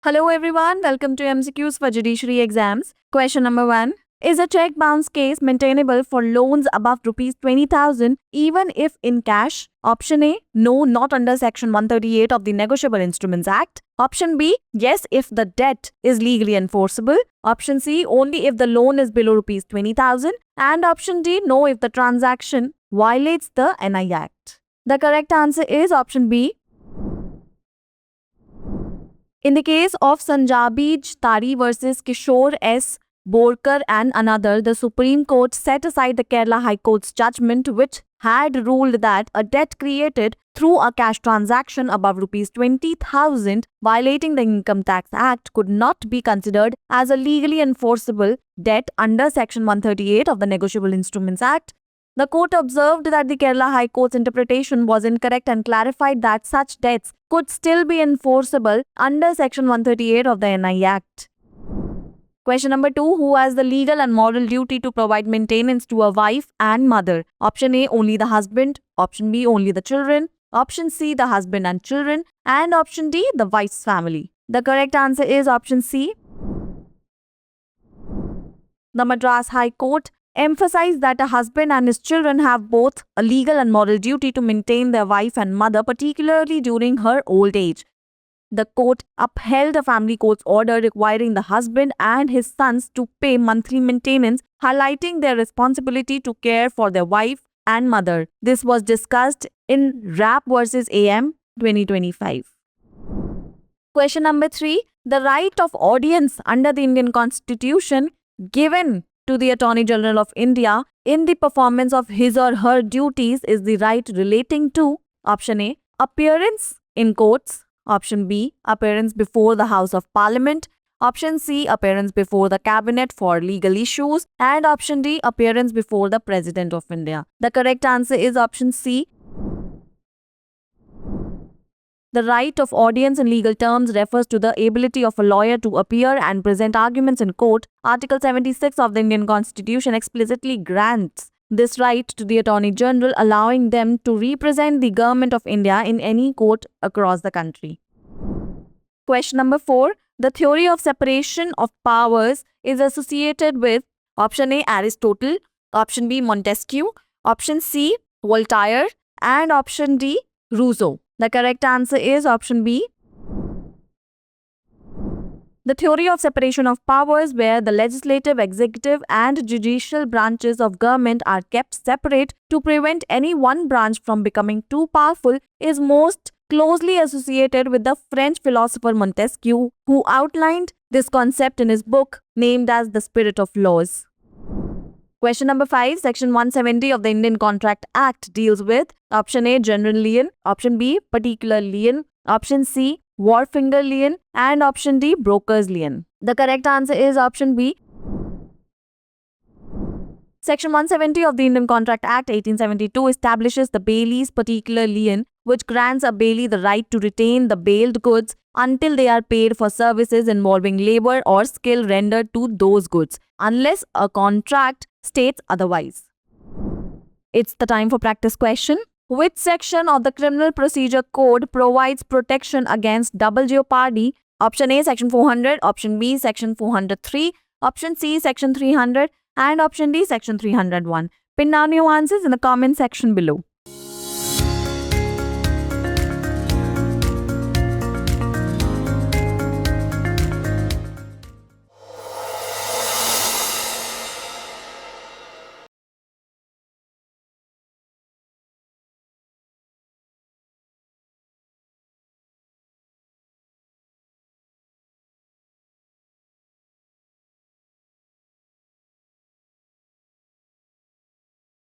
Hello everyone, welcome to MCQs for Judiciary Exams. Question number 1. Is a check bounce case maintainable for loans above rupees 20,000 even if in cash? Option A, no, not under section 138 of the Negotiable Instruments Act. Option B, yes if the debt is legally enforceable. Option C, only if the loan is below rupees 20,000. And option D, no if the transaction violates the NI Act. The correct answer is option B. In the case of Sanjabij Tari versus Kishore S. Borkar and another, the Supreme Court set aside the Kerala High Court's judgment which had ruled that a debt created through a cash transaction above rupees 20,000 violating the Income Tax Act could not be considered as a legally enforceable debt under Section 138 of the Negotiable Instruments Act. The court observed that the Kerala High Court's interpretation was incorrect and clarified that such debts could still be enforceable under Section 138 of the NI Act. Question number 2. Who has the legal and moral duty to provide maintenance to a wife and mother? Option A, only the husband. Option B, only the children. Option C, the husband and children. And option D, the wife's family. The correct answer is option C. The Madras High Court emphasized that a husband and his children have both a legal and moral duty to maintain their wife and mother, particularly during her old age. The court upheld a family court's order requiring the husband and his sons to pay monthly maintenance, highlighting their responsibility to care for their wife and mother. This was discussed in RAP versus AM 2025. Question number 3. The right of audience under the Indian Constitution given to the Attorney General of India in the performance of his or her duties is the right relating to option A, appearance in courts, option B, appearance before the House of Parliament, option C, appearance before the Cabinet for legal issues, and option D, appearance before the President of India. The correct answer is option C. The right of audience in legal terms refers to the ability of a lawyer to appear and present arguments in court. Article 76 of the Indian Constitution explicitly grants this right to the Attorney General, allowing them to represent the Government of India in any court across the country. Question number 4. The theory of separation of powers is associated with option A, Aristotle, option B, Montesquieu, option C, Voltaire, and option D, Rousseau. The correct answer is option B. The theory of separation of powers, where the legislative, executive, and judicial branches of government are kept separate to prevent any one branch from becoming too powerful, is most closely associated with the French philosopher Montesquieu, who outlined this concept in his book named as The Spirit of Laws. Question number 5. Section 170 of the Indian Contract Act deals with option A, general lien, option B, particular lien, option C, wharfinger lien, and option D, broker's lien. The correct answer is option B. Section 170 of the Indian Contract Act 1872 establishes the bailie's particular lien, which grants a bailee the right to retain the bailed goods until they are paid for services involving labor or skill rendered to those goods, unless a contract states otherwise. It's the time for practice question. Which section of the Criminal Procedure Code provides protection against double jeopardy? Option A, Section 400, option B, Section 403, option C, Section 300, and option D, Section 301. Pin down your answers in the comment section below.